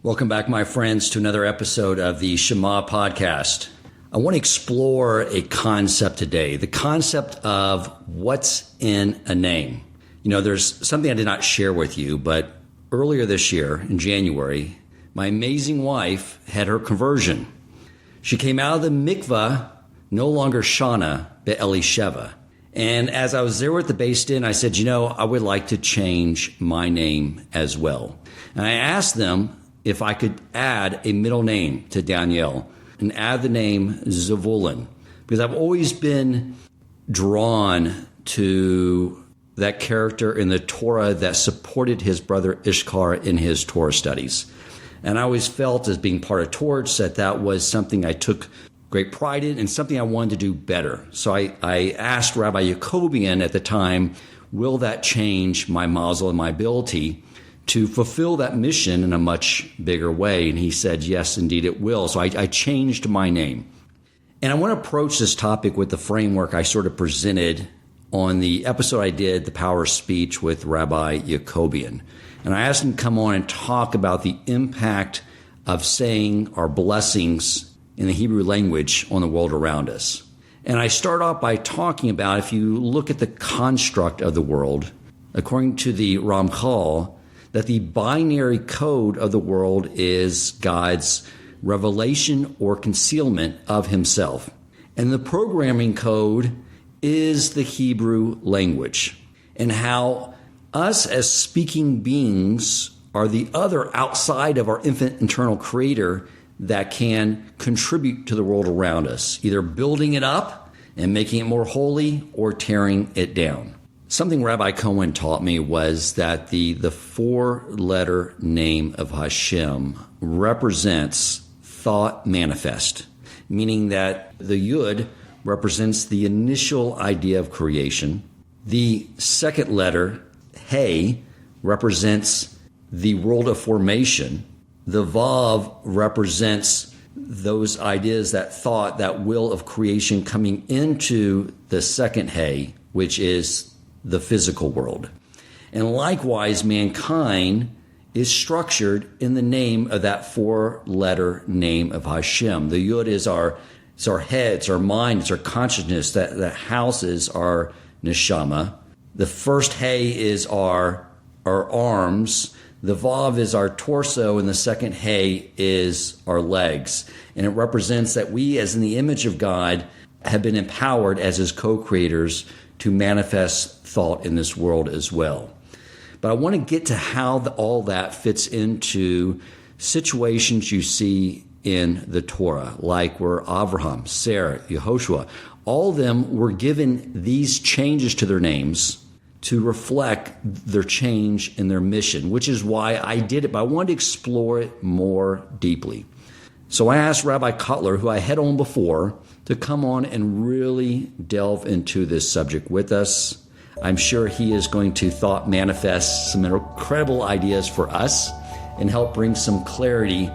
Welcome back, my friends, to another episode of the Shema podcast. I want to explore a concept today, the concept of what's in a name. You know, there's something I did not share with you, but earlier this year, in January, my amazing wife had her conversion. She came out of the mikvah, no longer Shana, but Elisheva. And as I was there at the Beis Din, I said, I would like to change my name as well. And I asked them if I could add a middle name to Daniel and add the name Zavulun, because I've always been drawn to that character in the Torah that supported his brother Ishkar in his Torah studies. And I always felt, as being part of Torch, that was something I took great pride in and something I wanted to do better. So I asked Rabbi Yacobian at the time, will that change my mazel and my ability to fulfill that mission in a much bigger way? And he said, yes, indeed it will. So I changed my name. And I want to approach this topic with the framework I sort of presented on the episode I did, The Power of Speech, with Rabbi Yacobian. And I asked him to come on and talk about the impact of saying our blessings in the Hebrew language on the world around us. And I start off by talking about, if you look at the construct of the world, according to the Ramchal, that the binary code of the world is God's revelation or concealment of himself. And the programming code is the Hebrew language, and how us as speaking beings are the other outside of our infinite internal creator that can contribute to the world around us, either building it up and making it more holy or tearing it down. Something Rabbi Cohen taught me was that the four-letter name of Hashem represents thought manifest, meaning that the Yud represents the initial idea of creation. The second letter, Hey, represents the world of formation. The Vav represents those ideas, that thought, that will of creation coming into the second Hey, which is the physical world. And likewise, mankind is structured in the name of that four-letter name of Hashem. The Yud is our head, it's our mind, it's our consciousness that houses our neshama. The first Hey is our arms. The Vav is our torso, and the second Hey is our legs. And it represents that we, as in the image of God, have been empowered as his co-creators to manifest thought in this world as well. But I want to get to how all that fits into situations you see in the Torah, like where Abraham, Sarah, Yehoshua, all of them were given these changes to their names to reflect their change in their mission, which is why I did it, but I wanted to explore it more deeply. So I asked Rabbi Cotlar, who I had on before, to come on and really delve into this subject with us. I'm sure he is going to thought manifest some incredible ideas for us and help bring some clarity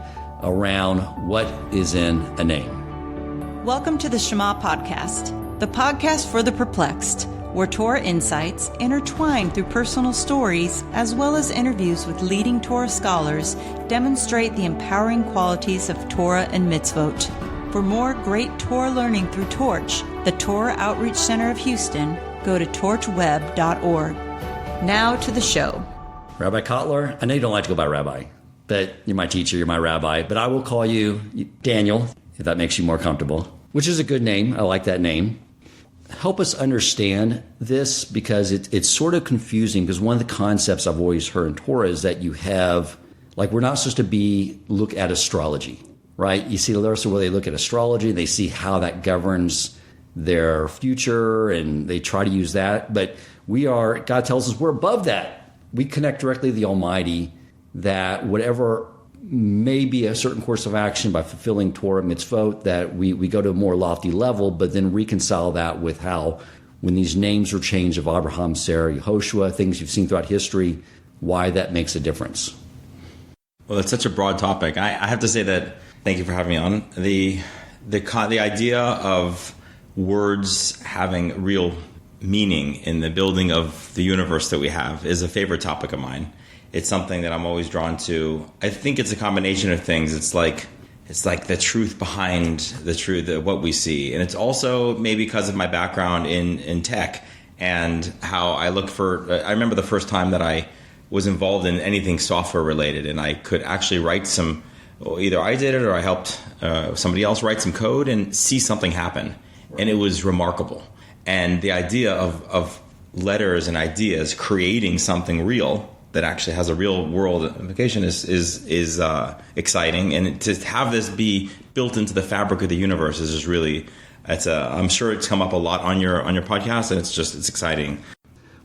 around what is in a name. Welcome to the Shema podcast, the podcast for the perplexed, where Torah insights, intertwined through personal stories, as well as interviews with leading Torah scholars, demonstrate the empowering qualities of Torah and mitzvot. For more great Torah learning through Torch, the Torah Outreach Center of Houston, go to torchweb.org. Now to the show. Rabbi Cotlar, I know you don't like to go by Rabbi, but you're my teacher, you're my rabbi, but I will call you Daniel, if that makes you more comfortable, which is a good name. I like that name. Help us understand this, because it's sort of confusing, because one of the concepts I've always heard in Torah is that you have, like, we're not supposed to look at astrology, right? You see the rest of where they look at astrology, and they see how that governs their future, and they try to use that. But God tells us we're above that. We connect directly to the Almighty, that whatever may be a certain course of action by fulfilling Torah mitzvot, that we go to a more lofty level, but then reconcile that with how, when these names are changed of Abraham, Sarah, Yehoshua, things you've seen throughout history, why that makes a difference. Well, that's such a broad topic. I have to say that, thank you for having me on. The idea of words having real meaning in the building of the universe that we have is a favorite topic of mine. It's something that I'm always drawn to. I think it's a combination of things. It's like the truth behind the truth of what we see. And it's also maybe because of my background in tech and how I look for, I remember the first time that I was involved in anything software related, and I could actually write some, either I did it or I helped somebody else write some code and see something happen. And it was remarkable. And the idea of letters and ideas creating something real that actually has a real world implication is exciting, and to have this be built into the fabric of the universe is just really, I'm sure it's come up a lot on your podcast, and it's exciting.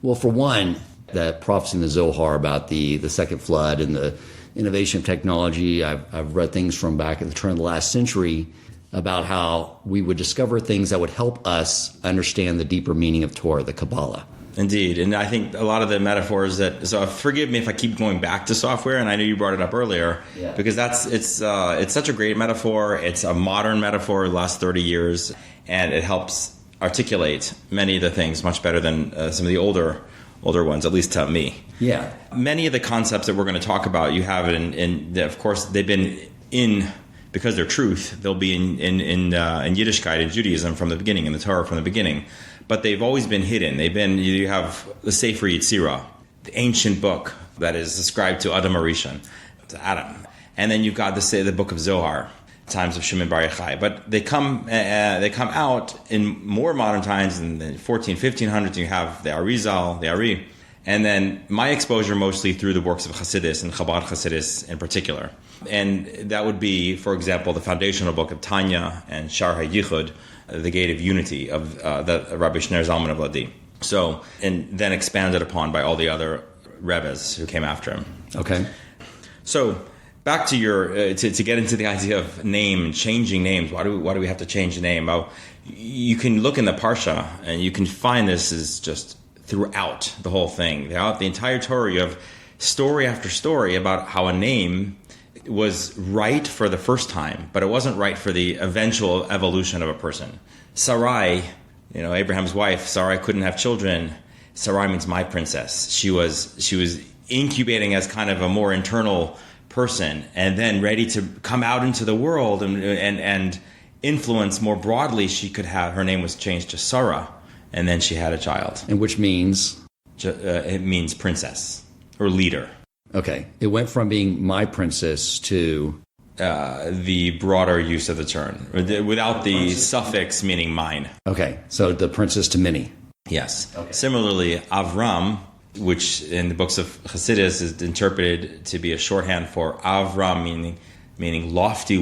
Well, for one, that prophecy in the Zohar about the second flood and the innovation of technology, I've read things from back at the turn of the last century about how we would discover things that would help us understand the deeper meaning of Torah, the Kabbalah. Indeed. And I think a lot of the metaphors so forgive me if I keep going back to software, and I know you brought it up earlier, because it's such a great metaphor. It's a modern metaphor, the last 30 years, and it helps articulate many of the things much better than some of the older ones, at least to me. Yeah. Many of the concepts that we're going to talk about, you have in of course, they've been in, because they're truth, they'll be in Yiddishkeit and Judaism from the beginning, in the Torah from the beginning. But they've always been hidden. You have the Sefer Yetzirah, the ancient book that is ascribed to Adam Arishon, to Adam. And then you've got the book of Zohar, times of Shimon Bar Yochai. But they come out in more modern times, in the 1500s, you have the Arizal, the Ari. And then my exposure mostly through the works of Hasidus and Chabad Hasidus in particular. And that would be, for example, the foundational book of Tanya and Shar HaYichud, the Gate of Unity of the Rabbi Shner Zalman of Ladi. So, and then expanded upon by all the other Rebbes who came after him. Okay. So, back to your to get into the idea of name, changing names. Why do we have to change the name? Well, you can look in the Parsha and you can find this is just throughout the whole thing. Throughout the entire Torah, you have story after story about how a name was right for the first time, but it wasn't right for the eventual evolution of a person. Sarai, Abraham's wife, Sarai couldn't have children. Sarai means my princess. She was incubating as kind of a more internal person, and then ready to come out into the world and influence more broadly. Her name was changed to Sarah, and then she had a child. And which means? It means princess or leader. Okay. It went from being my princess to... the broader use of the term, without the suffix meaning mine. Okay. So the princess to many. Yes. Okay. Similarly, Avram, which in the books of Hasidus is interpreted to be a shorthand for Avram, meaning lofty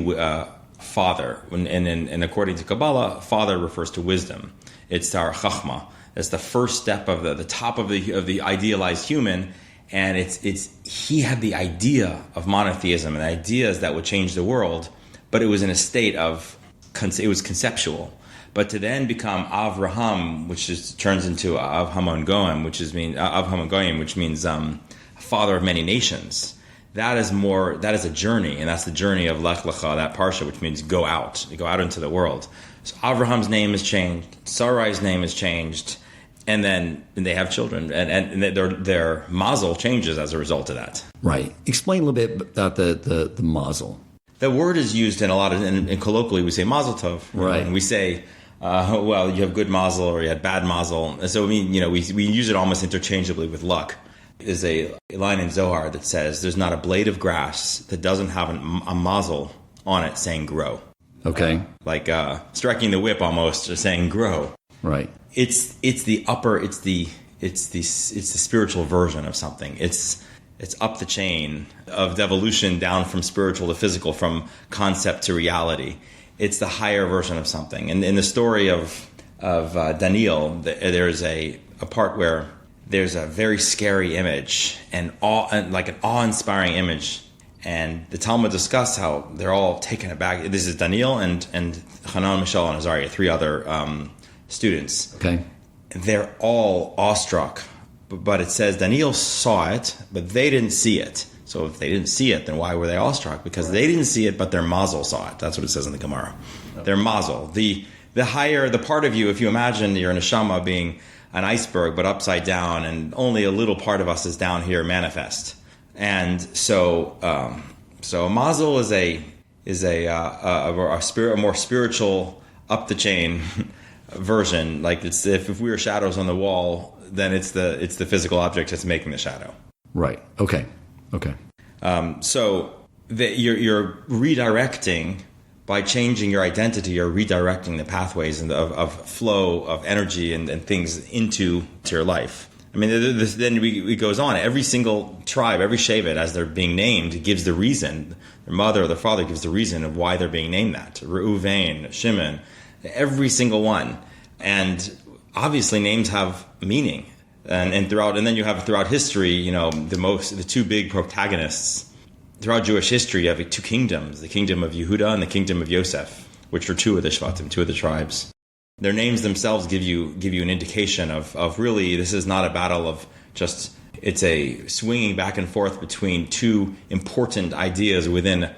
father. And according to Kabbalah, father refers to wisdom. It's our chachma. It's the first step of the top of the idealized human. And he had the idea of monotheism and ideas that would change the world, but it was in a state of, it was conceptual. But to then become Avraham, which turns into Av Hamon Goyim, which means father of many nations. That is a journey, and that's the journey of Lech Lecha, that parsha, which means go out into the world. So Avraham's name is changed, Sarai's name is changed. And then they have children, and their mazel changes as a result of that. Right. Explain a little bit about the mazel. The word is used in a lot of, and colloquially we say mazel tov. Right. And we say, well, you have good mazel or you had bad mazel. And so we use it almost interchangeably with luck. There's a line in Zohar that says, there's not a blade of grass that doesn't have a mazel on it saying grow. Okay. Like striking the whip almost, or saying grow. Right. It's the spiritual version of something. It's up the chain of devolution down from spiritual to physical, from concept to reality. It's the higher version of something. And in the story of Daniel, there's a part where there's a very scary image and like an awe-inspiring image. And the Talmud discussed how they're all taken aback. This is Daniel and Hanan, Mishael, and Azariah, three other students. Okay. They're all awestruck, but it says Daniel saw it, but they didn't see it. So if they didn't see it, then why were they awestruck? Because they didn't see it, but their mazel saw it. That's what it says in the Gemara. Okay. Their mazel, the higher, the part of you, if you imagine your neshama being an iceberg, but upside down, and only a little part of us is down here manifest. And so Mazel is a more spiritual, up the chain version. Like it's if we were shadows on the wall, then it's the physical object that's making the shadow. Right. Okay. So you're redirecting. By changing your identity, you're redirecting the pathways and of flow of energy and things into your life. I mean, then it goes on. Every single tribe, every Shevet, as they're being named, gives the reason. Their mother or their father gives the reason of why they're being named that. Reuven, Shimon, every single one. And obviously, names have meaning. And then you have throughout history, the two big protagonists. Throughout Jewish history, you have two kingdoms, the kingdom of Yehuda and the kingdom of Yosef, which are two of the Shvatim, two of the tribes. Their names themselves give you an indication of really, this is not a battle of just, it's a swinging back and forth between two important ideas within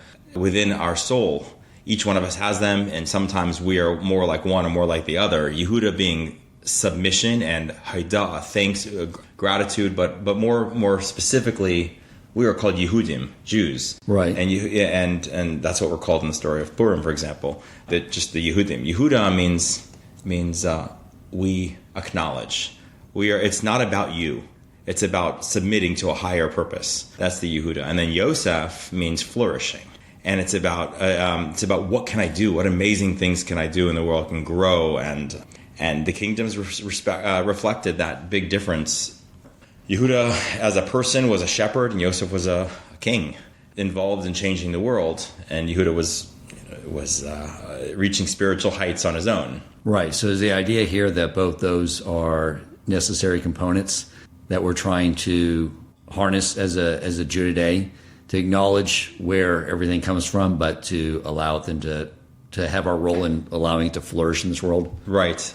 our soul. Each one of us has them, and sometimes we are more like one or more like the other. Yehuda being submission and haida, thanks, gratitude, but more specifically, we are called Yehudim, Jews, right? And that's what we're called in the story of Purim, for example. That just the Yehudim. Yehuda means we acknowledge. It's not about you. It's about submitting to a higher purpose. That's the Yehuda. And then Yosef means flourishing, and it's about what can I do? What amazing things can I do in the world? Can grow, and the kingdoms reflected that big difference. Yehuda, as a person, was a shepherd, and Yosef was a king, involved in changing the world. And Yehuda was reaching spiritual heights on his own. Right. So is the idea here that both those are necessary components that we're trying to harness as a Jew today, to acknowledge where everything comes from, but to allow them to have our role in allowing it to flourish in this world? Right.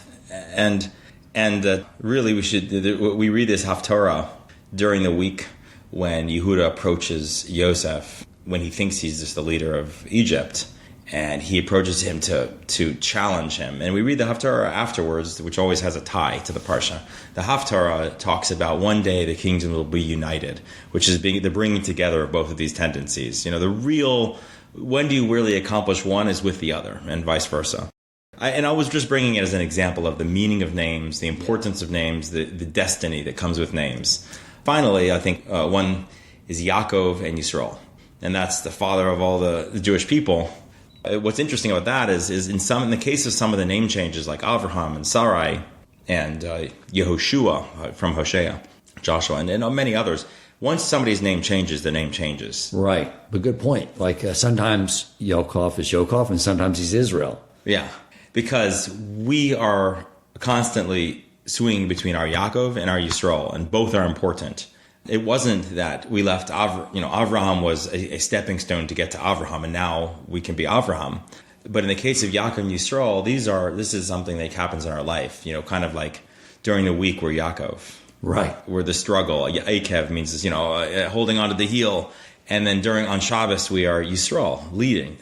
And really, we read this Haftarah during the week when Yehuda approaches Yosef, when he thinks he's just the leader of Egypt, and he approaches him to challenge him. And we read the Haftarah afterwards, which always has a tie to the Parsha. The Haftarah talks about one day the kingdom will be united, which is the bringing together of both of these tendencies. When do you really accomplish one is with the other, and vice versa. I was just bringing it as an example of the meaning of names, the importance of names, the destiny that comes with names. Finally, I think one is Yaakov and Yisrael, and that's the father of all the Jewish people. What's interesting about that is in the case of some of the name changes, like Avraham and Sarai and Yehoshua from Hosea, Joshua, and many others, once somebody's name changes, the name changes. Right, but good point. Like sometimes Yaakov is Yaakov, and sometimes he's Israel. Yeah. Because we are constantly swinging between our Yaakov and our Yisrael, and both are important. It wasn't that we left Avraham was a stepping stone to get to Avraham, and now we can be Avraham. But in the case of Yaakov and Yisrael, this is something that happens in our life. Kind of like during the week we're Yaakov, right? Where the struggle. Akev means holding onto the heel. And then on Shabbos we are Yisrael, leading.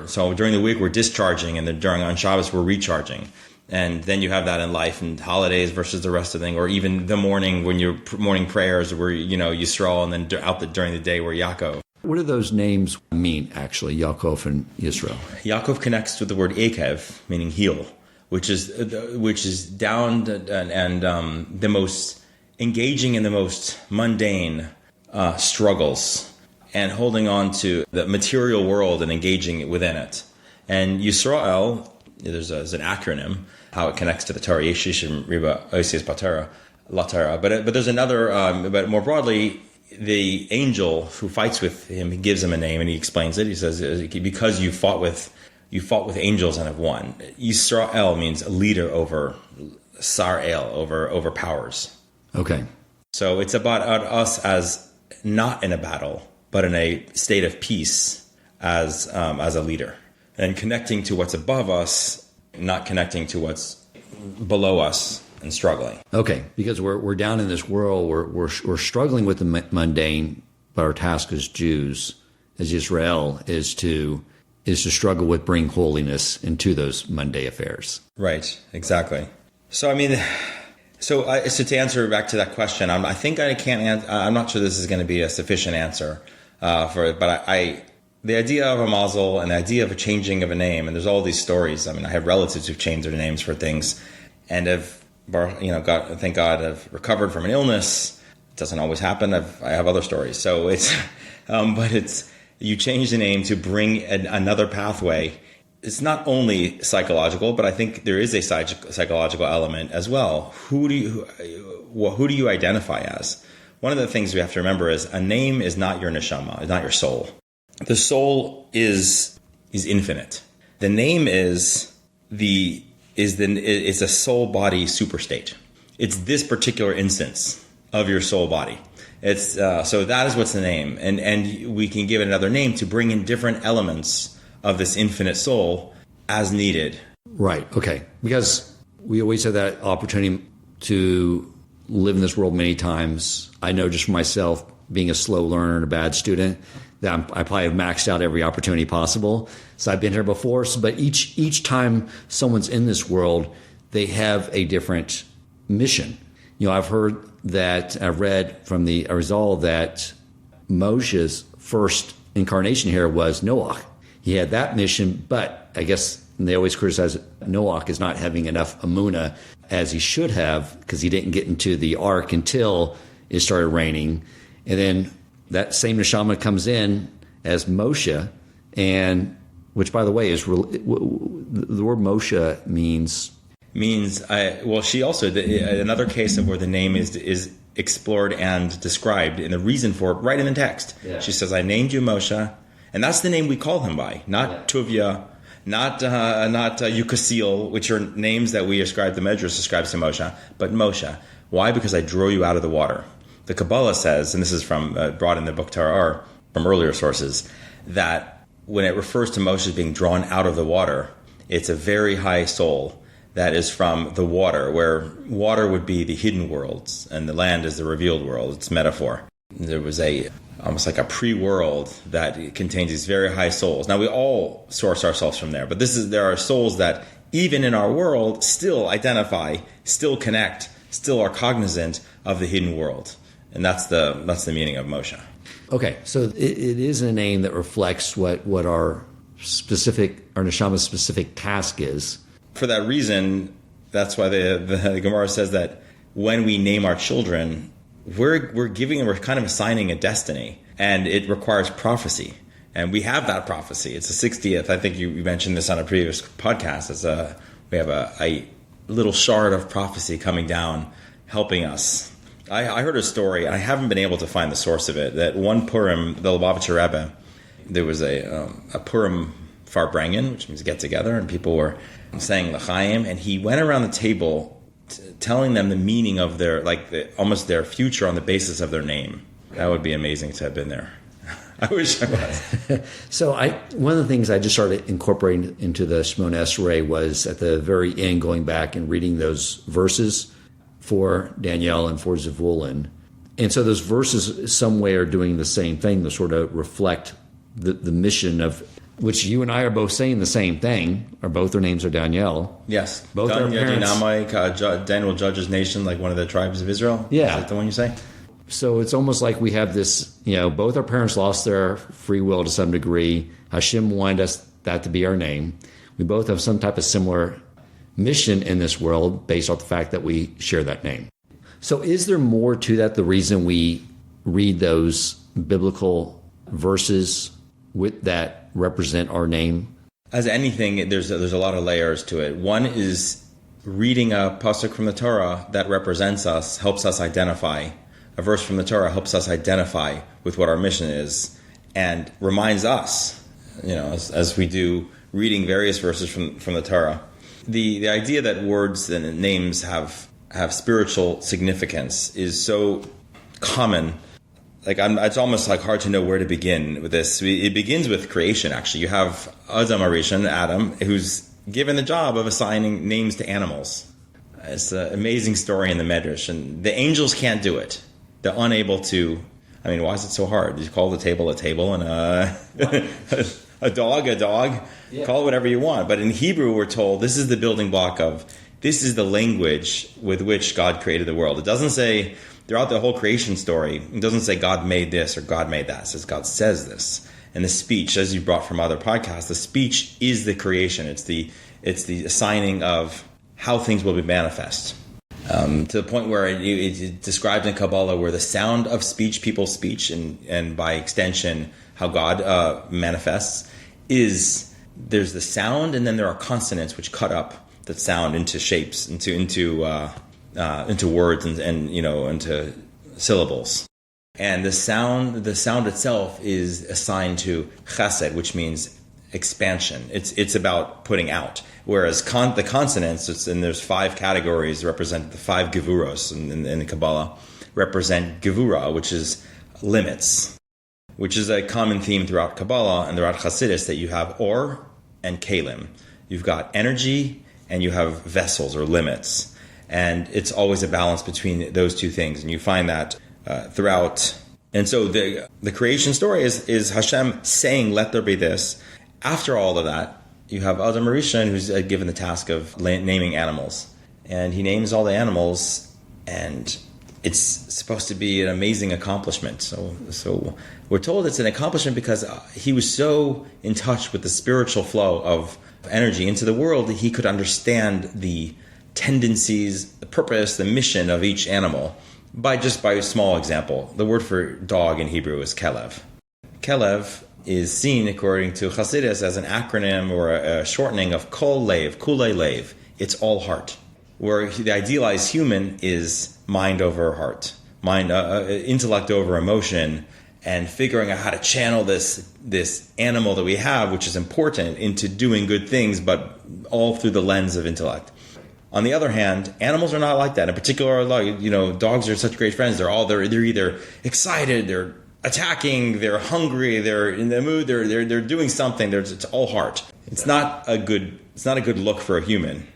So during the week we're discharging, and then on Shabbos we're recharging. And then you have that in life and holidays versus the rest of the thing, or even the morning when you're morning prayers, where Yisrael, and then during the day we're Yaakov. What do those names mean actually, Yaakov and Yisrael? Yaakov connects with the word Akev, meaning heel, which is down and the most engaging in the most mundane struggles, and holding on to the material world and engaging within it. And Yisrael, there's an acronym, how it connects to the Torah, Yeshish and Riba Osias Patera, Latera. But there's another, but more broadly, the angel who fights with him, he gives him a name and he explains it. He says, because you fought with angels and have won. Yisrael means a leader over Sar-El, over powers. Okay. So it's about us as not in a battle, but in a state of peace as a leader, and connecting to what's above us, not connecting to what's below us and struggling. Okay, because we're down in this world, we're struggling with the mundane, but our task as Jews, as Israel, is to struggle with bring holiness into those mundane affairs. Right, exactly. So I mean, So to answer back to that question, I think I can't. I'm not sure this is going to be a sufficient answer for it. But the idea of a mazel and the idea of a changing of a name, and there's all these stories. I mean, I have relatives who've changed their names for things, and thank God, have recovered from an illness. It doesn't always happen. I have other stories. So but you change the name to bring another pathway. It's not only psychological, but I think there is a psychological element as well. Who do you identify as? One of the things we have to remember is a name is not your neshama, it's not your soul. The soul is infinite. The name is a soul body superstate. It's this particular instance of your soul body. It's so that is what's the name, and we can give it another name to bring in different elements of this infinite soul as needed. Right. Okay. Because we always have that opportunity to live in this world many times. I know just for myself, being a slow learner and a bad student, that I probably have maxed out every opportunity possible. So I've been here before. But each time someone's in this world, they have a different mission. I've heard that, I've read from the Arizal that Moshe's first incarnation here was Noah. He had that mission, but I guess they always criticize Noah as not having enough emunah as he should have, because he didn't get into the ark until it started raining. And then that same neshama comes in as Moshe, and which, by the way, is the word Moshe means. She also, another case of where the name is explored and described, and the reason for it right in the text. Yeah. She says, "I named you Moshe." And that's the name we call him by, not Tuvia, not Yukasil, which are names that we ascribe, the Medrash ascribes to Moshe, but Moshe. Why? Because I drew you out of the water. The Kabbalah says, and this is from brought in the book Torah from earlier sources, that when it refers to Moshe being drawn out of the water, it's a very high soul that is from the water, where water would be the hidden worlds and the land is the revealed world. It's metaphor. There was almost like a pre-world that contains these very high souls. Now, we all source ourselves from there, but there are souls that, even in our world, still identify, still connect, still are cognizant of the hidden world. And that's the meaning of Moshe. Okay, so it is a name that reflects what our neshama's specific task is. For that reason, that's why the Gemara says that when we name our children, we're kind of assigning a destiny, and it requires prophecy, and we have that prophecy. It's the 60th. I think you mentioned this on a previous podcast. We have a little shard of prophecy coming down, helping us. I heard a story. I haven't been able to find the source of it. That one Purim, the Lubavitcher Rebbe, there was a Purim Farbrengen, which means get together, and people were saying L'chaim, and he went around the table telling them the meaning of almost their future on the basis of their name. That would be amazing to have been there. I wish I was. So one of the things I just started incorporating into the Shemona Esrei was at the very end, going back and reading those verses for Danielle and for Zevulun. And so those verses some way are doing the same thing to sort of reflect the mission of which you and I are both saying the same thing, or both their names are Danielle. Yes. Both our parents. Daniel judges nation like one of the tribes of Israel. Yeah. Is that the one you say? So it's almost like we have this, both our parents lost their free will to some degree. Hashem wanted that to be our name. We both have some type of similar mission in this world based off the fact that we share that name. So is there more to that, the reason we read those biblical verses that represent our name? As anything, there's a lot of layers to it. One is reading a pasuk from the Torah that represents us, helps us identify. A verse from the Torah helps us identify with what our mission is and reminds us, as we do reading various verses from the Torah. The idea that words and names have spiritual significance is so common. It's almost hard to know where to begin with this. It begins with creation, actually. You have Adam Arishon, Adam, who's given the job of assigning names to animals. It's an amazing story in the Medrash, and the angels can't do it. They're unable to. Why is it so hard? You call the table a table and a dog a dog. Yeah. Call it whatever you want. But in Hebrew, we're told this is the building block of this is the language with which God created the world. It doesn't say, throughout the whole creation story, it doesn't say God made this or God made that. It says God says this. And the speech, as you brought from other podcasts, the speech is the creation. It's the assigning of how things will be manifest. To the point where it describes in Kabbalah where the sound of speech, people's speech, and by extension, how God manifests, is there's the sound, and then there are consonants which cut up that sound into shapes, into words, and into syllables. And the sound itself is assigned to chesed, which means expansion. It's about putting out. Whereas the consonants, and there's 5 categories, represent the 5 gevuros in the Kabbalah, represent gevura, which is limits, which is a common theme throughout Kabbalah and throughout Hasidus, that you have or and kalim. You've got energy and you have vessels or limits. And it's always a balance between those two things. And you find that throughout. And so the creation story is Hashem saying, let there be this. After all of that, you have Adam Rishon, who's given the task of naming animals. And he names all the animals, and it's supposed to be an amazing accomplishment. So we're told it's an accomplishment because he was so in touch with the spiritual flow of energy into the world that he could understand the tendencies, the purpose, the mission of each animal by a small example. The word for dog in Hebrew is kelev. Kelev is seen, according to Chassidus, as an acronym or a shortening of kol lev, kulei lev. It's all heart. Where the idealized human is mind over heart, intellect over emotion, and figuring out how to channel this animal that we have, which is important, into doing good things, but all through the lens of intellect. On the other hand, animals are not like that. In particular, dogs are such great friends. They're either excited, they're attacking, they're hungry, they're in the mood, they're doing something. It's all heart. It's not a good look for a human.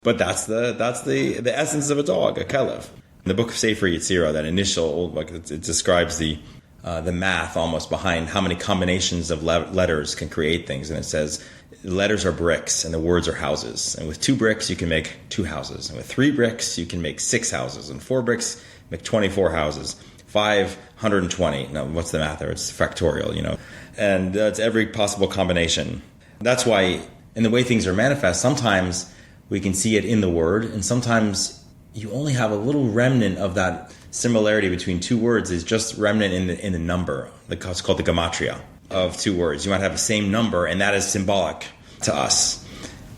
But that's the essence of a dog, a kelev. In the book of Sefer Yetzirah, that initial, it describes the math almost behind how many combinations of letters can create things. And it says letters are bricks and the words are houses. And with 2 bricks, you can make 2 houses. And with 3 bricks, you can make 6 houses. And 4 bricks, make 24 houses. 520. Now, what's the math there? It's factorial, And that's every possible combination. That's why, in the way things are manifest, sometimes we can see it in the word, and sometimes you only have a little remnant of that similarity between 2 words is just remnant in the number. It's called the gematria of 2 words. You might have the same number, and that is symbolic to us.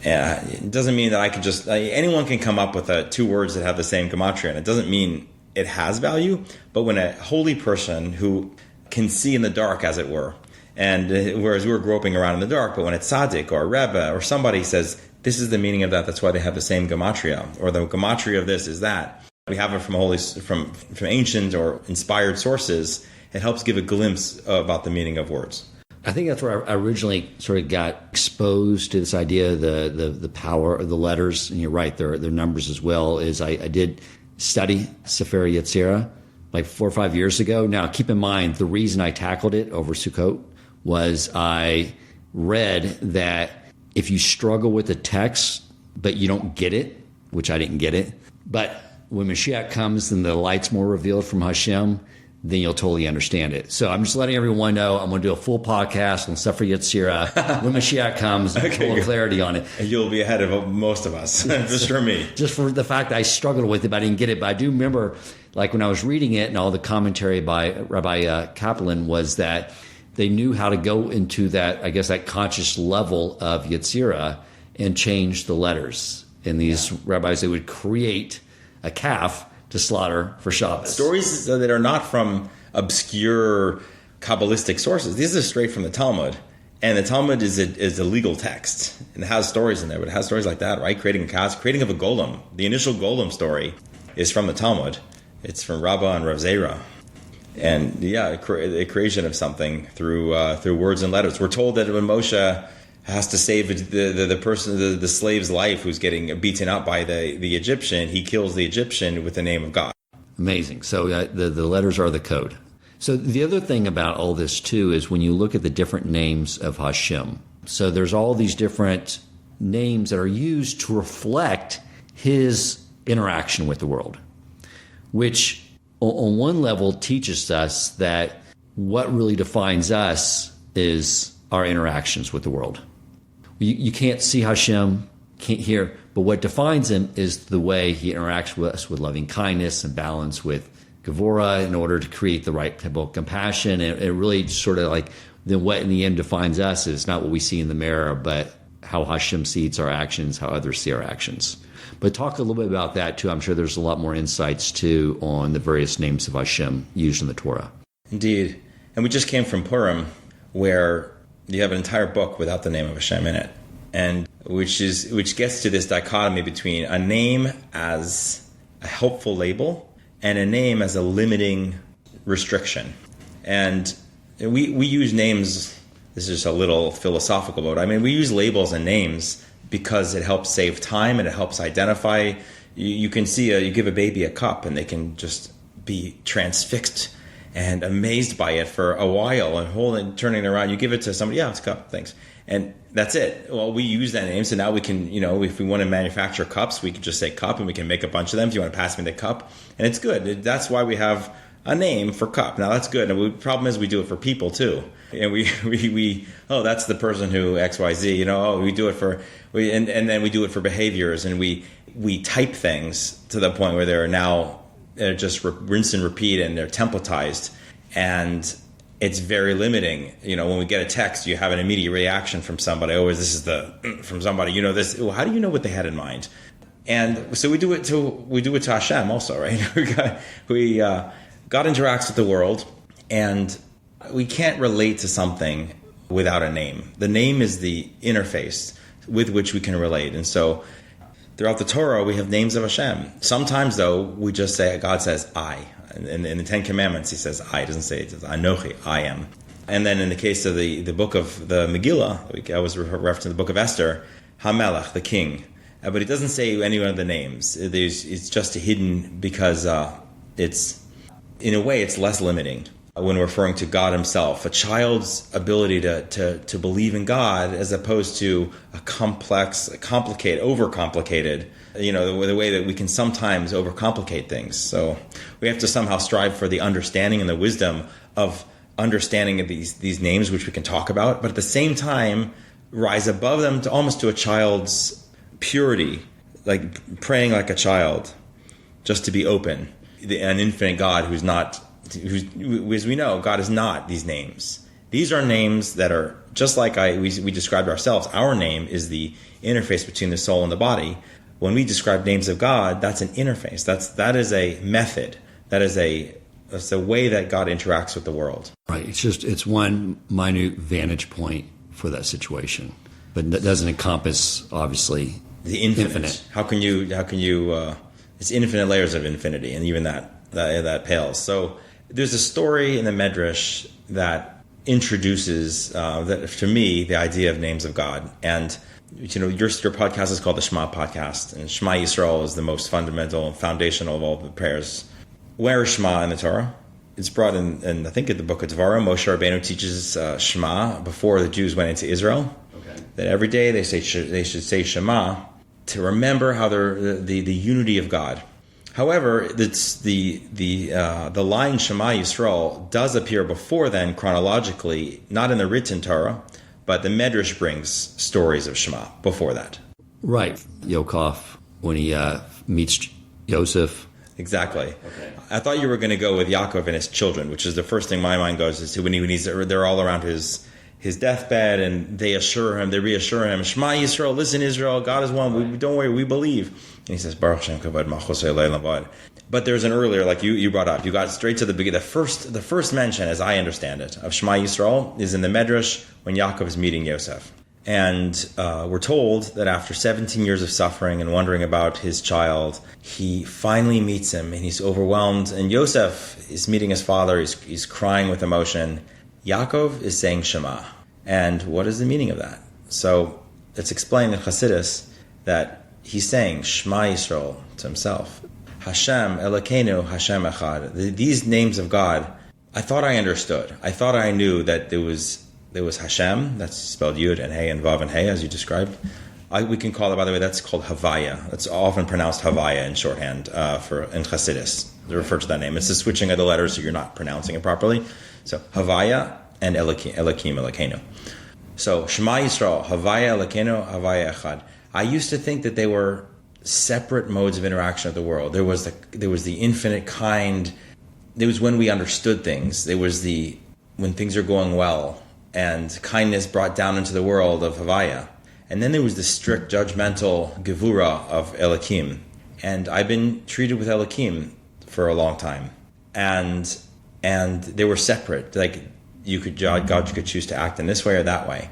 It doesn't mean that I could anyone can come up with 2 words that have the same gematria, and it doesn't mean it has value, but when a holy person who can see in the dark, as it were, and whereas we're groping around in the dark, but when a tzaddik or a rebbe or somebody says, this is the meaning of that, that's why they have the same gematria, or the gematria of this is that. We have it from ancient or inspired sources. It helps give a glimpse about the meaning of words. I think that's where I originally sort of got exposed to this idea of the power of the letters. And you're right, their numbers as well. Is I did study Sefer Yetzirah like 4 or 5 years ago. Now, keep in mind, the reason I tackled it over Sukkot was I read that if you struggle with the text, but you don't get it, which I didn't get it, but when Mashiach comes and the light's more revealed from Hashem, then you'll totally understand it. So I'm just letting everyone know I'm going to do a full podcast on Sefer Yetzirah when Mashiach comes and full clarity on it. You'll be ahead of most of us, just for me. Just for the fact that I struggled with it, but I didn't get it. But I do remember, like when I was reading it and all the commentary by Rabbi Cotlar was that they knew how to go into that, I guess, that conscious level of Yetzirah and change the letters. And these rabbis, they would create a calf to slaughter for Shabbos. Stories that are not from obscure Kabbalistic sources. These are straight from the Talmud. And the Talmud is a legal text. And it has stories in there, but it has stories like that, right? Creating a calf, creating of a golem. The initial golem story is from the Talmud. It's from Rabbah and Rav Zera. And a creation of something through words and letters. We're told that when Moshe has to save the person, the slave's life who's getting beaten up by the Egyptian, he kills the Egyptian with the name of God. Amazing. So the letters are the code. So the other thing about all this too is when you look at the different names of Hashem. So there's all these different names that are used to reflect his interaction with the world, which on one level teaches us that what really defines us is our interactions with the world. You can't see Hashem, can't hear, but what defines him is the way he interacts with us with loving kindness and balance with Gevurah in order to create the right type of compassion. And it really sort of like then what in the end defines us is not what we see in the mirror, but how Hashem sees our actions, how others see our actions. But talk a little bit about that too. I'm sure there's a lot more insights too on the various names of Hashem used in the Torah. Indeed. And we just came from Purim, where you have an entire book without the name of Hashem in it, and which gets to this dichotomy between a name as a helpful label and a name as a limiting restriction. And we use names. This is just a little philosophical about it. I mean, we use labels and names because it helps save time and it helps identify. You can see you give a baby a cup and they can just be transfixed and amazed by it for a while and turning it around. You give it to somebody, yeah, it's a cup, thanks. And that's it. Well, we use that name, so now we can, if we want to manufacture cups, we can just say cup and we can make a bunch of them. If you want to pass me the cup, and it's good. That's why we have a name for cup. Now that's good. And the problem is we do it for people too. And we that's the person who XYZ, we do it for, and then we do it for behaviors, and we type things to the point where they're just rinse and repeat, and they're templatized, and it's very limiting. When we get a text, you have an immediate reaction from somebody. Oh, this is from somebody. This. Well, how do you know what they had in mind? And so we do it to Hashem also, right? God interacts with the world, and we can't relate to something without a name. The name is the interface with which we can relate, and so throughout the Torah, we have names of Hashem. Sometimes, though, we just say, God says, I. In the Ten Commandments, he says, I. He doesn't say, it says, Anochi, I am. And then in the case of the book of the Megillah, I was referencing the book of Esther, HaMelech, the king. But he doesn't say any of the names. It's just hidden because in a way, it's less limiting when referring to God himself. A child's ability to believe in God as opposed to a complex, complicated, overcomplicated, the way that we can sometimes overcomplicate things. So we have to somehow strive for the understanding and the wisdom of understanding of these names, which we can talk about, but at the same time, rise above them almost to a child's purity, like praying like a child, just to be open. An infinite God who's, as we know, God is not these names. These are names that are just like we described ourselves. Our name is the interface between the soul and the body. When we describe names of God, that's an interface. That is a method. That's a way that God interacts with the world. Right. It's one minute vantage point for that situation, but that doesn't encompass obviously the infinite. How can you? It's infinite layers of infinity, and even that pales. So there's a story in the Medrash that introduces to me the idea of names of God. And your podcast is called the Shema podcast, and Shema Yisrael is the most fundamental and foundational of all the prayers. Where is Shema in the Torah? It's brought in I think in the book of Devarim. Moshe Rabbeinu teaches Shema before the Jews went into Israel. Okay. That every day they should say Shema to remember how the unity of God. However, it's the line Shema Yisrael does appear before then chronologically, not in the written Torah, but the Medrash brings stories of Shema before that. Right. Yaakov, when he meets Yosef. Exactly. Okay. I thought you were going to go with Yaakov and his children, which is the first thing my mind goes is to when they're all around his deathbed, and they reassure him, Shema Yisrael, listen Israel, God is one, don't worry, we believe. And he says, Baruch Shem Kavod Malchusay Le'Lavad. But there's an earlier, like you brought up, you got straight to the beginning. The first mention, as I understand it, of Shema Yisrael is in the Medrash when Yaakov is meeting Yosef. And we're told that after 17 years of suffering and wondering about his child, he finally meets him, and he's overwhelmed. And Yosef is meeting his father, he's crying with emotion. Yaakov is saying Shema. And what is the meaning of that? So it's explained in Chassidus that he's saying Shema Yisrael to himself. Hashem, Elokeinu, Hashem Echad. These names of God, I thought I understood. I thought I knew that there was Hashem, that's spelled Yud and Hey and Vav and Hey, as you described. We can call it, by the way, that's called Havaya. It's often pronounced Havaya in shorthand in Chassidus. They refer to that name. It's the switching of the letters, so you're not pronouncing it properly. So Havaya and Elokim, Elokeinu. So Shema Yisrael, Havaya Elokeinu, Havaya Echad. I used to think that they were separate modes of interaction of the world. There was the infinite kind. There was when we understood things. There was when things are going well and kindness brought down into the world of Havaya. And then there was the strict judgmental Gevura of Elokim. And I've been treated with Elokim for a long time. And they were separate. Like God could choose to act in this way or that way.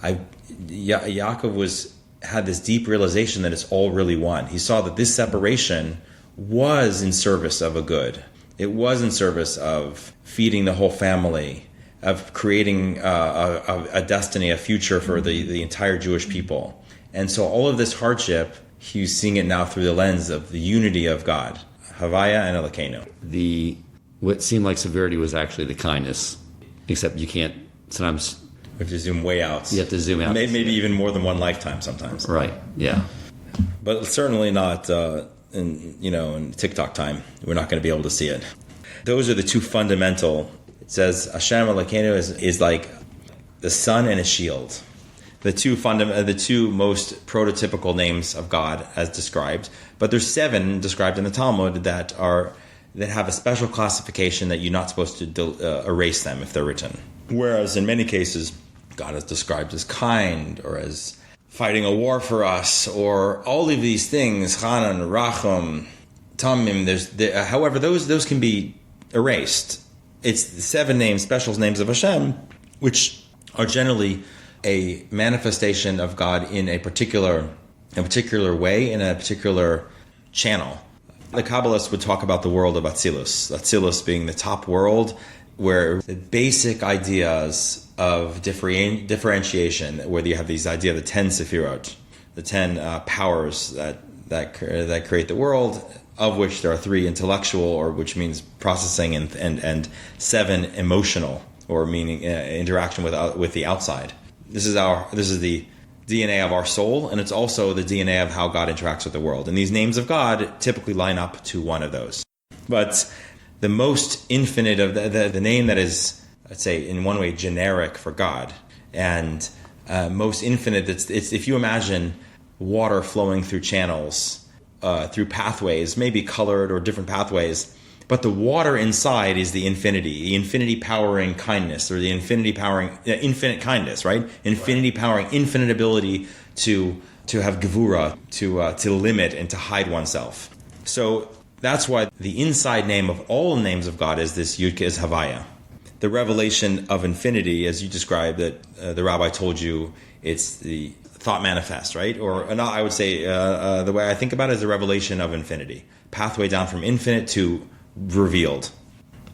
Yaakov had this deep realization that it's all really one. He saw that this separation was in service of a good. It was in service of feeding the whole family, of creating a destiny, a future for the entire Jewish people. And so all of this hardship, he's seeing it now through the lens of the unity of God, Havaya and Elokeinu. What seemed like severity was actually the kindness, except you can't sometimes. You have to zoom way out. You have to zoom out. Maybe even more than one lifetime sometimes. Right, yeah. But certainly not in TikTok time. We're not going to be able to see it. Those are the two fundamental. It says Hashem Elokeinu is like the sun and a shield. The two most prototypical names of God as described. But there's 7 described in the Talmud that have a special classification that you're not supposed to erase them if they're written. Whereas in many cases, God is described as kind or as fighting a war for us, or all of these things, Chanan, Rachum, Tamim. However, those can be erased. It's the 7 names, special names of Hashem, which are generally a manifestation of God in a particular way, in a particular channel. The Kabbalists would talk about the world of Atzilus. Atzilus being the top world, where the basic ideas of differentiation, where you have these idea of the 10 Sefirot, the 10 powers that create the world, of which there are 3 intellectual, or which means processing, and 7 emotional, or meaning interaction with the outside. This is the DNA of our soul, and it's also the DNA of how God interacts with the world. And these names of God typically line up to one of those. But the most infinite of the name that is, let's say, in one way generic for God, and most infinite, it's if you imagine water flowing through channels, through pathways, maybe colored or different pathways, but the water inside is the infinity powering kindness, or the infinity powering infinite kindness, right? Infinity powering infinite ability to have gevura, to limit and to hide oneself. So that's why the inside name of all names of God is this Yudke, is Havaya. The revelation of infinity, as you described, that the rabbi told you, it's the thought manifest, right? Or not, I would say the way I think about it is the revelation of infinity. Pathway down from infinite to revealed.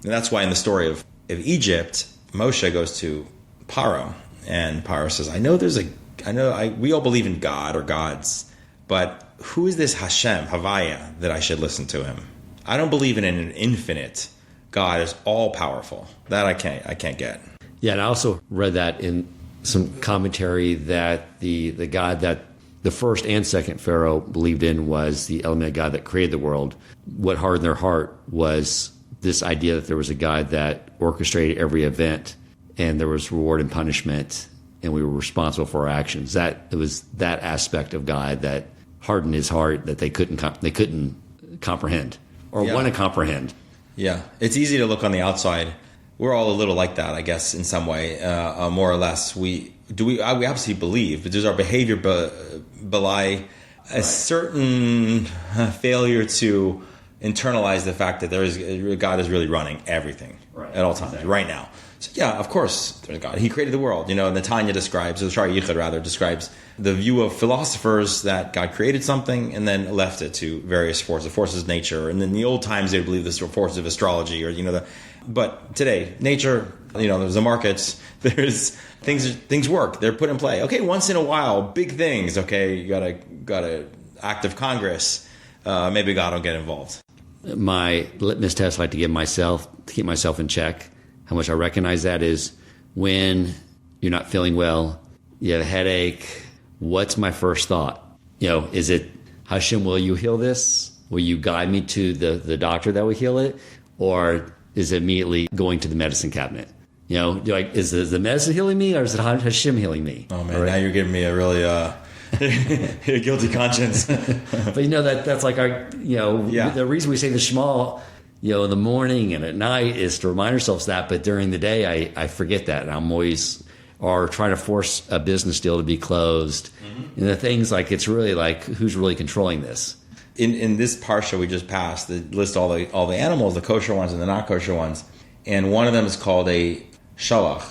And that's why in the story of Egypt, Moshe goes to Paro, and Paro says, we all believe in God or gods, but who is this Hashem, Havaya, that I should listen to him? I don't believe in an infinite God is all powerful. That I can't get. Yeah, and I also read that in some commentary that the God that the first and second Pharaoh believed in was the element God that created the world. What hardened their heart was this idea that there was a God that orchestrated every event, and there was reward and punishment, and we were responsible for our actions. That it was that aspect of God that hardened his heart that they couldn't comprehend or want to comprehend. Yeah, it's easy to look on the outside. We're all a little like that, I guess, in some way, more or less. We obviously believe, but does our behavior belie a certain failure to internalize the fact that God is really running everything at all times, right now? So yeah, of course, there's God. He created the world. And the Tanya describes, or Shari Yichud rather, describes the view of philosophers that God created something and then left it to various forces of nature. And in the old times, they would believe this were forces of astrology, or but today, nature, there's the markets, there's things work, they're put in play. Okay, once in a while, big things. Okay, you got a act of Congress. Maybe God will get involved. My litmus test I like to give myself to keep myself in check, how much I recognize that, is when you're not feeling well, you have a headache, what's my first thought? Is it, Hashem, will you heal this? Will you guide me to the doctor that will heal it? Or is it immediately going to the medicine cabinet? Is the medicine healing me, or is it Hashem healing me? Oh man, now you're giving me a really guilty conscience. But that's like our, the reason we say the Shema, in the morning and at night is to remind ourselves that. But during the day, I forget that. And I'm always, or trying to force a business deal to be closed. Mm-hmm. And the things like, it's really like, who's really controlling this? In this parsha we just passed, they list all the animals, the kosher ones and the not kosher ones. And one of them is called a shalach.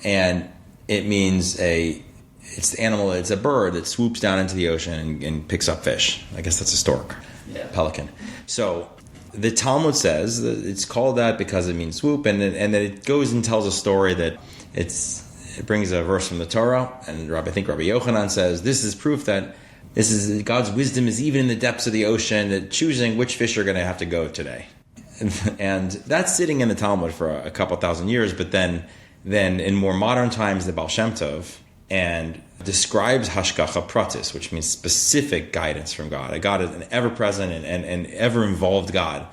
And it means it's the animal, it's a bird that swoops down into the ocean and picks up fish. I guess that's a stork, pelican. So the Talmud says that it's called that because it means swoop, and then it goes and tells a story that it brings a verse from the Torah, and I think Rabbi Yochanan says this is proof that this is God's wisdom is even in the depths of the ocean, that choosing which fish are going to have to go today. And that's sitting in the Talmud for a couple thousand years, but then in more modern times, the Baal Shem Tov and describes hashgacha pratis, which means specific guidance from God. A God is an ever-present and ever-involved God,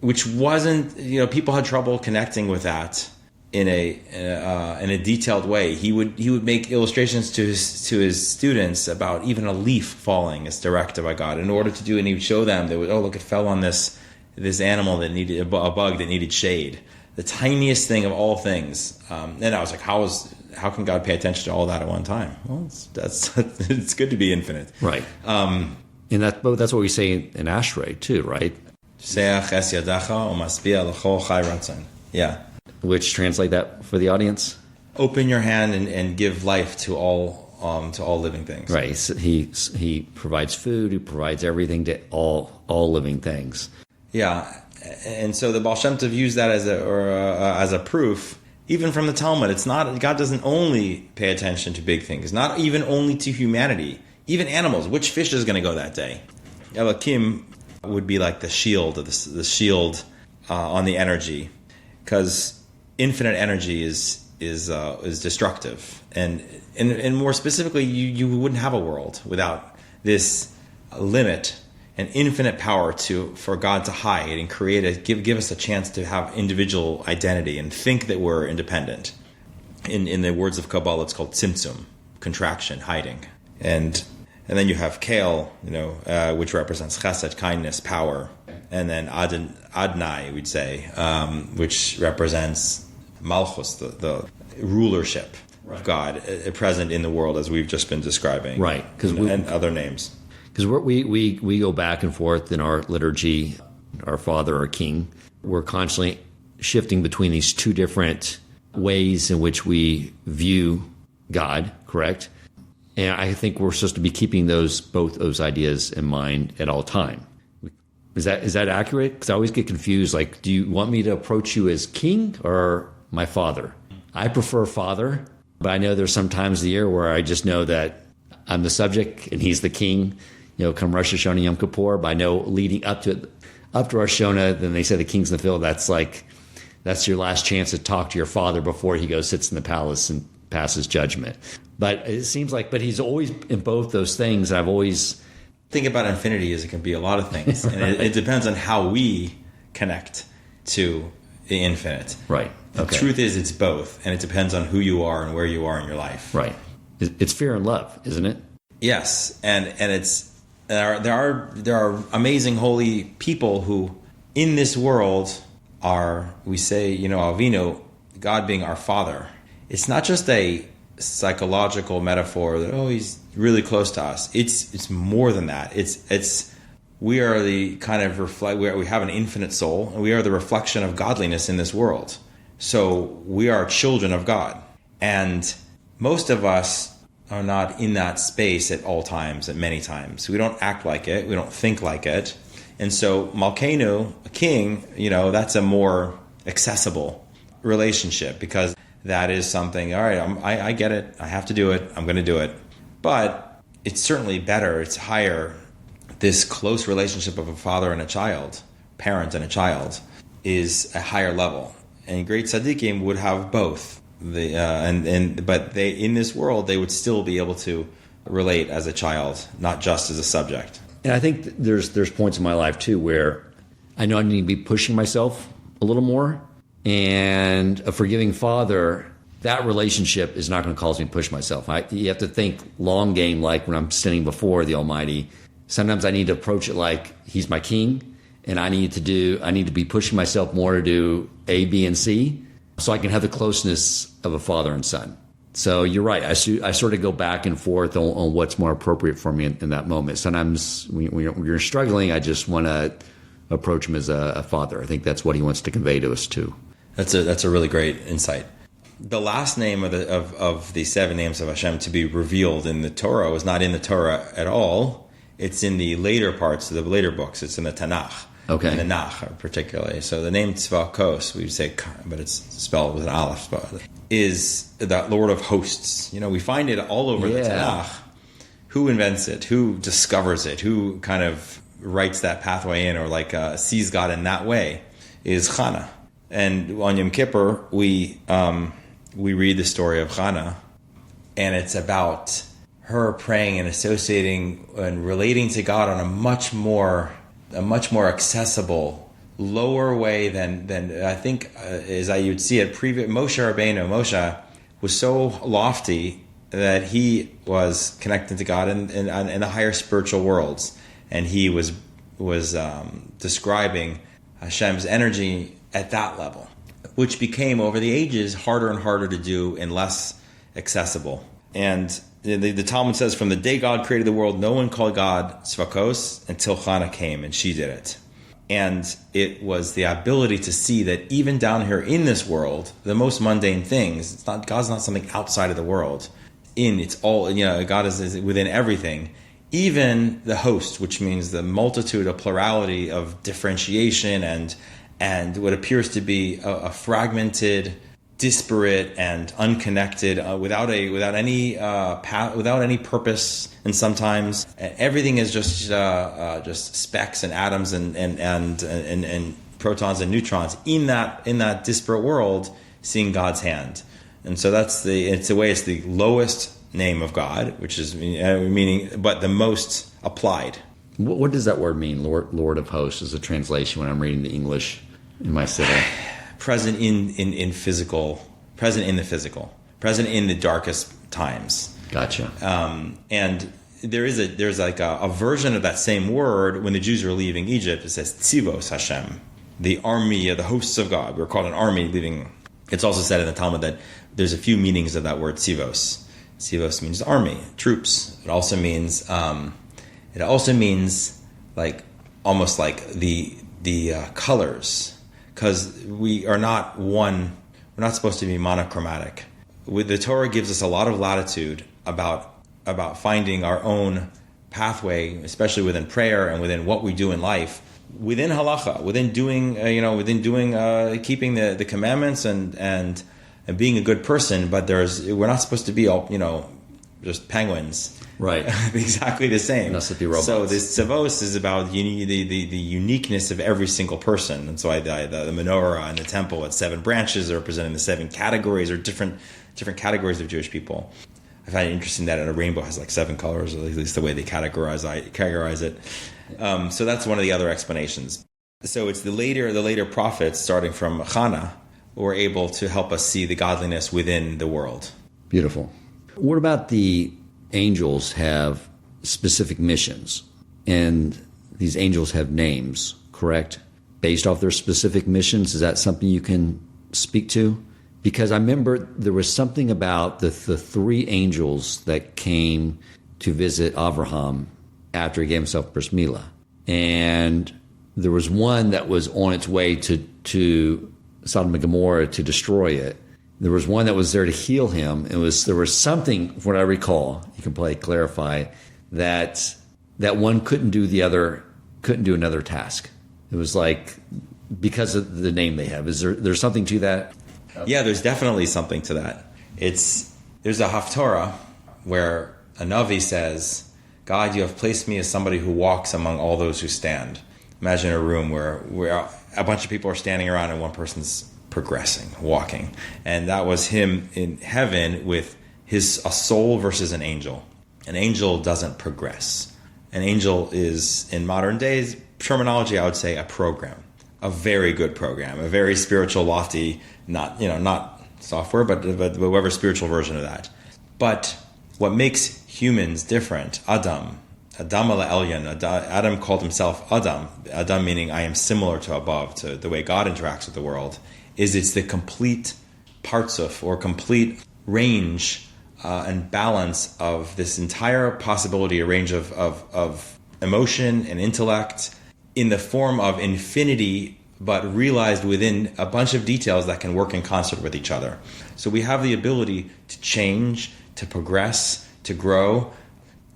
which wasn't, people had trouble connecting with that in a detailed way. He would make illustrations to his students about even a leaf falling is directed by God in order to do, and he would show them, they would, look, it fell on this animal that needed a bug that needed shade. The tiniest thing of all things. And I was like, how can God pay attention to all that at one time? Well, it's good to be infinite. Right. And that's what we say in Ashrei too, right? Yeah. Which translate that for the audience? Open your hand and give life to all living things. Right. So he provides food. He provides everything to all living things. Yeah. And so the Baal Shem Tov used that as a proof. Even from the Talmud, it's not, God doesn't only pay attention to big things, not even only to humanity, even animals. Which fish is going to go that day? Elohim would be like the shield, the shield on the energy, because infinite energy is destructive, and more specifically, you wouldn't have a world without this limit and infinite power for God to hide and create give us a chance to have individual identity and think that we're independent. In the words of Kabbalah, it's called tzimtzum, contraction, hiding, and then you have Kale, which represents chesed, kindness, power, and then Adnai, we'd say, which represents Malchus, the rulership of God present in the world, as we've just been describing, right? And other names. Because we go back and forth in our liturgy, our Father, our King. We're constantly shifting between these two different ways in which we view God, correct? And I think we're supposed to be keeping both those ideas in mind at all time. Is that accurate? Because I always get confused. Like, do you want me to approach you as King or my Father? I prefer Father, but I know there's some times of the year where I just know that I'm the subject and He's the King. Come Rosh Hashanah, Yom Kippur. But I know leading up to Rosh Hashanah, then they say the King's in the field. That's your last chance to talk to your Father before He sits in the palace and passes judgment. But it seems like, He's always in both those things. I've always think about infinity as it can be a lot of things, and it depends on how we connect to the infinite. Right. The truth is, it's both, and it depends on who you are and where you are in your life. Right. It's fear and love, isn't it? Yes, and it's there are amazing holy people who in this world are, we say, Avinu, God being our Father. It's not just a psychological metaphor that He's really close to us. It's more than that. It's we are the kind of we have an infinite soul, and we are the reflection of godliness in this world. So we are children of God, and most of us are not in that space at all times, at many times. We don't act like it. We don't think like it. And so Malkeinu, a king, that's a more accessible relationship, because that is something, all right, I get it. I have to do it. I'm going to do it. But it's certainly better. It's higher. This close relationship of a father and a child, parent and a child, is a higher level. And great tzaddikim would have both. But they in this world, they would still be able to relate as a child, not just as a subject. And I think there's points in my life too where I know I need to be pushing myself a little more. And a forgiving father, that relationship is not going to cause me to push myself. You have to think long game, like when I'm standing before the Almighty. Sometimes I need to approach it like He's my King, and I need to be pushing myself more to do A, B, and C, so I can have the closeness of a father and son. So you're right. I sort of go back and forth on what's more appropriate for me in that moment. Sometimes when you're struggling, I just want to approach Him as a father. I think that's what He wants to convey to us too. That's a really great insight. The last name of the 7 names of Hashem to be revealed in the Torah was not in the Torah at all. It's in the later parts of the later books. It's in the Tanakh. Okay. In the Nach, particularly. So the name Tzvakos, we say, but it's spelled with an aleph, is the Lord of hosts. We find it all over the Tanakh. Who invents it? Who discovers it? Who kind of writes that pathway in, or sees God in that way, is Chana. And on Yom Kippur, we read the story of Chana, and it's about her praying and associating and relating to God on a much more accessible, lower way than I think as you'd see it. Moshe was so lofty that he was connected to God in the higher spiritual worlds, and he was describing Hashem's energy at that level, which became over the ages harder and harder to do and less accessible. And the Talmud says, from the day God created the world, no one called God Tzvakos until Chana came, and she did it. And it was the ability to see that even down here in this world, the most mundane things, God's not something outside of the world. God is within everything. Even the host, which means the multitude, a plurality of differentiation and what appears to be a fragmented, disparate and unconnected, without any purpose, and sometimes everything is just specks and atoms and protons and neutrons in that disparate world, seeing God's hand. And so it's the lowest name of God, which is meaning, but the most applied. What does that word mean? Lord of hosts is a translation when I'm reading the English in my sitter. Present in physical, present in the physical, present in the darkest times. Gotcha. And there's a version of that same word when the Jews are leaving Egypt. It says Tzivos Hashem, the army of the hosts of God. We're called an army leaving. It's also said in the Talmud that there's a few meanings of that word Tzivos. Tzivos means army, troops. It also means like almost like the colors. Because we are not one, we're not supposed to be monochromatic. The Torah gives us a lot of latitude about finding our own pathway, especially within prayer and within what we do in life, within halacha, within keeping the commandments and being a good person. But we're not supposed to be all just penguins. Right. Exactly the same. Not to be robots. So this Tzavos is about the uniqueness of every single person. And so the menorah and the temple had 7 branches representing the 7 categories or different categories of Jewish people. I find it interesting that a rainbow has like 7 colors, or at least the way they categorize it. So that's one of the other explanations. So it's the later prophets, starting from Chana, who were able to help us see the godliness within the world. Beautiful. What about the angels have specific missions, and these angels have names, correct? Based off their specific missions, is that something you can speak to? Because I remember there was something about the 3 angels that came to visit Avraham after he gave himself bris milah. And there was one that was on its way to Sodom and Gomorrah to destroy it. There was one that was there to heal him. There was something, from what I recall, you can probably clarify, that one couldn't do another task. It was like, because of the name they have. Is there's something to that? Yeah, there's definitely something to that. There's a Haftorah where a Navi says, God, you have placed me as somebody who walks among all those who stand. Imagine a room where a bunch of people are standing around and one person's progressing, walking. And that was him in heaven with a soul versus an angel. An angel doesn't progress. An angel is, in modern days terminology, I would say a program, a very good program, a very spiritual, lofty, not software, but whatever spiritual version of that. But what makes humans different, Adam ala elyon, Adam called himself Adam meaning I am similar to above, to the way God interacts with the world, is it's the complete partsuf, or complete range and balance of this entire possibility, a range of emotion and intellect in the form of infinity, but realized within a bunch of details that can work in concert with each other. So we have the ability to change, to progress, to grow,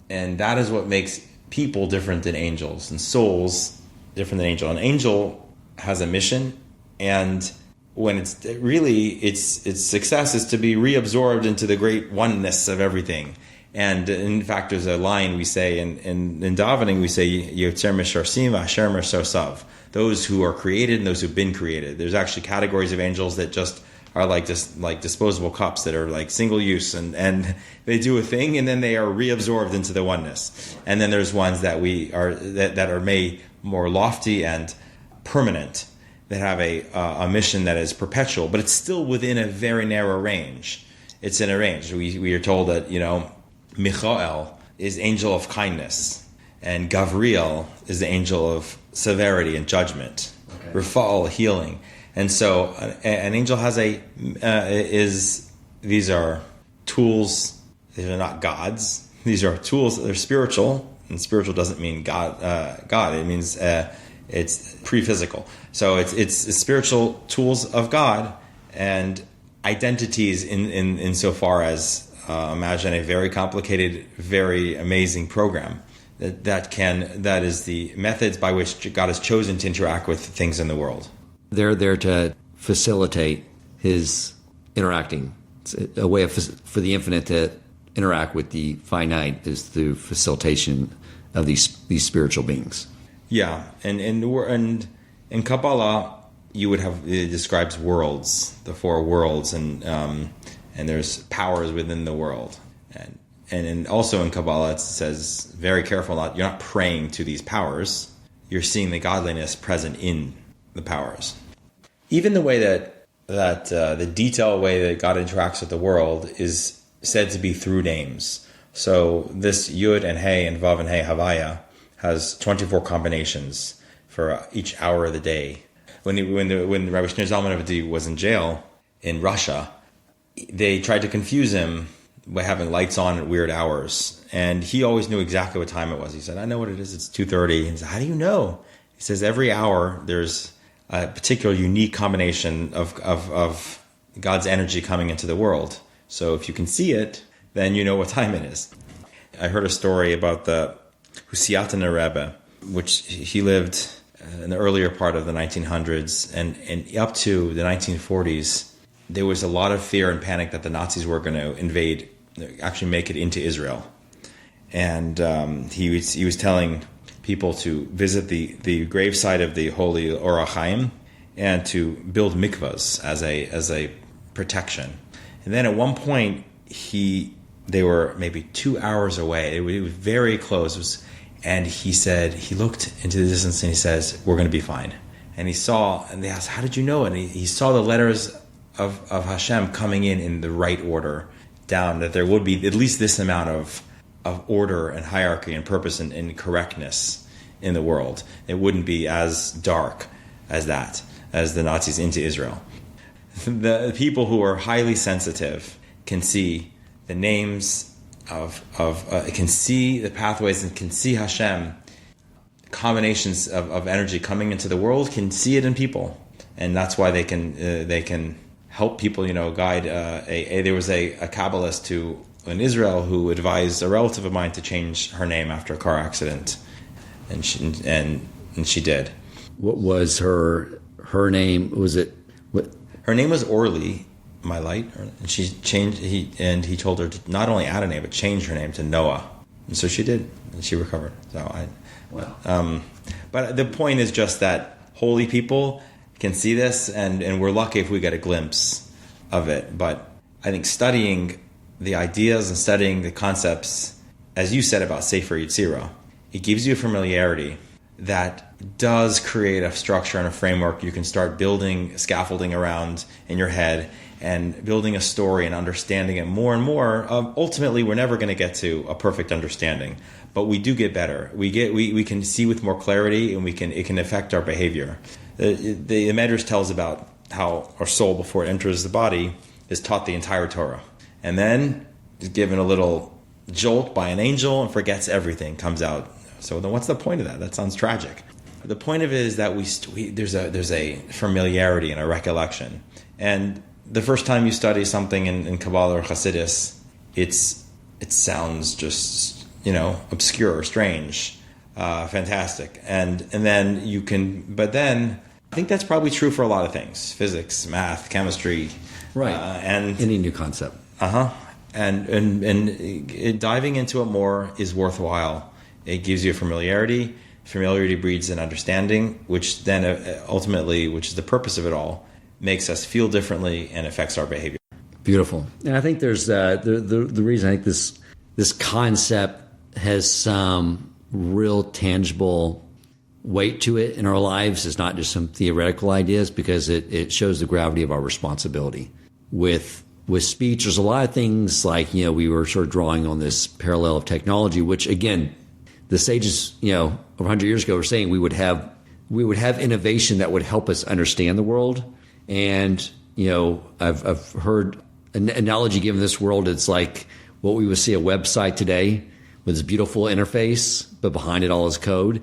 and that is what makes people different than angels, and souls different than angel. An angel has a mission, and when it's really its success is to be reabsorbed into the great oneness of everything. And in fact, there's a line we say in davening, we say Yotzer Misharsim V'Asher Mersosav, those who are created and those who've been created. There's actually categories of angels that just are like disposable cups that are like single use, and they do a thing and then they are reabsorbed into the oneness. And then there's ones that that are made more lofty and permanent, that have a mission that is perpetual, but it's still within a very narrow range. It's in a range. We are told that, Michael is angel of kindness, and Gavriel is the angel of severity and judgment. Okay. Rafal, healing. And so an angel has these are tools. These are not gods. These are tools. They're spiritual, and spiritual doesn't mean God. It means it's pre-physical. So it's spiritual tools of God and identities in so far as imagine a very complicated, very amazing program that is the methods by which God has chosen to interact with things in the world. They're there to facilitate his interacting. It's a way for the infinite to interact with the finite is through facilitation of these spiritual beings. Yeah, and in Kabbalah, you would have, it describes worlds, the four worlds, and there's powers within the world, and also in Kabbalah it says very careful, you're not praying to these powers, you're seeing the godliness present in the powers. Even the way that the detailed way that God interacts with the world is said to be through names. So this Yud and Hey and Vav and Hey Havaya has 24 combinations for each hour of the day. When Rabbi Shneur Zalman Avdi was in jail in Russia, they tried to confuse him by having lights on at weird hours, and he always knew exactly what time it was. He said, "I know what it is. It's 2:30." He said, "How do you know?" He says, "Every hour there's a particular unique combination of God's energy coming into the world. So if you can see it, then you know what time it is." I heard a story about the Husiatana Rebbe, which he lived in the earlier part of the 1900s, and up to the 1940s, there was a lot of fear and panic that the Nazis were going to invade, actually make it into Israel. And he was telling people to visit the gravesite of the holy Or HaChaim and to build mikvahs as a protection. And then at one point, they were maybe 2 hours away. It was very close. And he said, he looked into the distance and he says, "We're going to be fine." And they asked, "How did you know?" And he saw the letters of Hashem coming in the right order down, that there would be at least this amount of order and hierarchy and purpose and correctness in the world. It wouldn't be as dark as the Nazis into Israel. The people who are highly sensitive can see the names can see the pathways and can see Hashem, combinations of energy coming into the world, can see it in people, and that's why they can help people, guide. There was a Kabbalist in Israel who advised a relative of mine to change her name after a car accident, and she did. What was her name? Was it what? Her name was Orly, my light, and she changed. He told her to not only add a name but change her name to Noah, and so she did, and she recovered. But the point is just that holy people can see this, and we're lucky if we get a glimpse of it. But I think studying the ideas and studying the concepts as you said about Sefer Yetzirah, it gives you a familiarity that does create a structure and a framework you can start building scaffolding around in your head and building a story and understanding it more and more. Ultimately, we're never going to get to a perfect understanding, but we do get better. We can see with more clarity, and it can affect our behavior. The Medrash tells about how our soul, before it enters the body, is taught the entire Torah, and then is given a little jolt by an angel and forgets everything, comes out. So then what's the point of that? That sounds tragic. The point of it is that there's a familiarity and a recollection. And the first time you study something in Kabbalah or Hasidus, it sounds just, obscure, strange, fantastic. And then but then I think that's probably true for a lot of things: physics, math, chemistry, right? And any new concept. And diving into it more is worthwhile. It gives you a familiarity. Familiarity breeds an understanding, which then ultimately, which is the purpose of it all, makes us feel differently and affects our behavior. Beautiful. And I think there's the reason I think this concept has some real tangible weight to it in our lives. It's not just some theoretical ideas, because it shows the gravity of our responsibility. With speech, there's a lot of things like, we were sort of drawing on this parallel of technology, which again, the sages, over 100 years ago were saying we would have innovation that would help us understand the world. And, I've heard an analogy given this world. It's like what we would see a website today with this beautiful interface, but behind it all is code.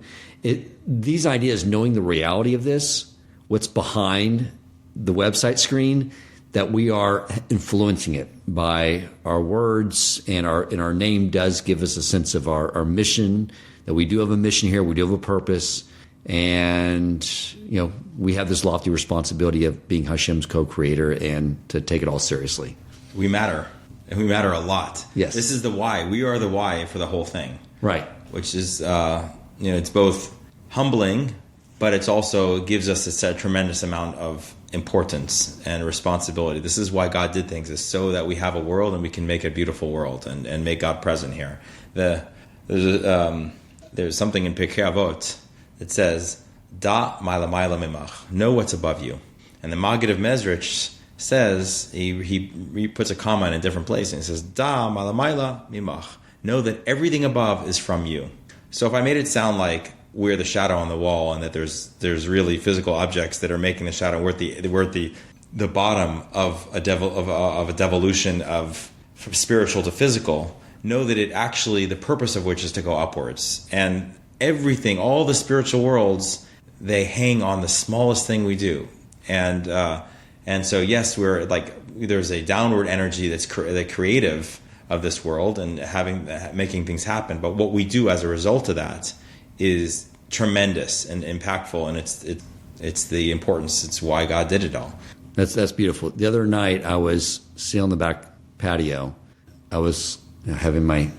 These ideas, knowing the reality of this, what's behind the website screen, that we are influencing it by our words, and our name does give us a sense of our mission, that we do have a mission here, we do have a purpose, and we have this lofty responsibility of being Hashem's co-creator and to take it all seriously. We matter, and we matter a lot. Yes. This is the why. We are the why for the whole thing. Right. Which is, it's both humbling, but it gives us a tremendous amount of importance and responsibility. This is why God did things, is so that we have a world and we can make a beautiful world and make God present here. There's something in Pirkei Avot that says, Da maila maila mimach, know what's above you. And the Maggid of Mezrich says, he puts a comma in a different place, and he says, Da maila maila mimach, know that everything above is from you. So if I made it sound like we're the shadow on the wall, and that there's really physical objects that are making the shadow, we're at the bottom of a devolution of from spiritual to physical, know that the purpose of which is to go upwards. And everything, all the spiritual worlds, they hang on the smallest thing we do. And so yes, we're there's a downward energy that's the creative of this world and making things happen. But what we do as a result of that is tremendous and impactful, and it's the importance. It's why God did it all. That's beautiful. The other night, I was sitting on the back patio. I was having my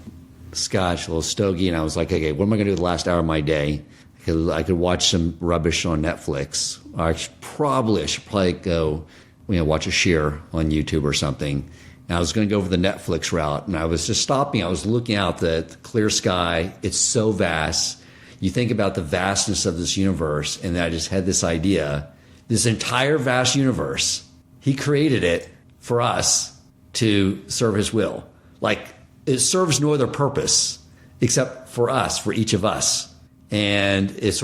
scotch, a little stogie, and I was like, okay, what am I going to do the last hour of my day? I could watch some rubbish on Netflix. I should probably go, watch a shir on YouTube or something. And I was going to go over the Netflix route, and I was just stopping. I was looking out the clear sky. It's so vast. You think about the vastness of this universe, and I just had this idea. This entire vast universe, he created it for us to serve his will. It serves no other purpose except for us, for each of us. And it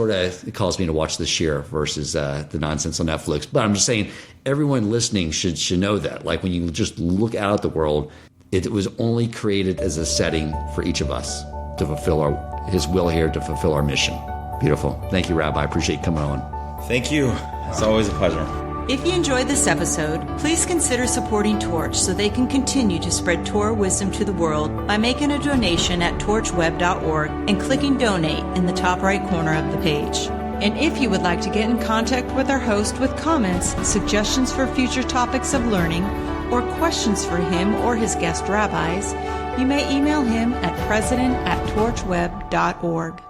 calls me to watch the shir versus the nonsense on Netflix. But I'm just saying, everyone listening should know that. When you just look out at the world, it was only created as a setting for each of us to fulfill his will here, to fulfill our mission. Beautiful. Thank you, Rabbi. I appreciate you coming on. Thank you. It's always a pleasure. If you enjoyed this episode, please consider supporting Torch so they can continue to spread Torah wisdom to the world by making a donation at torchweb.org and clicking donate in the top right corner of the page. And if you would like to get in contact with our host with comments, suggestions for future topics of learning, or questions for him or his guest rabbis, you may email him at president@torchweb.org.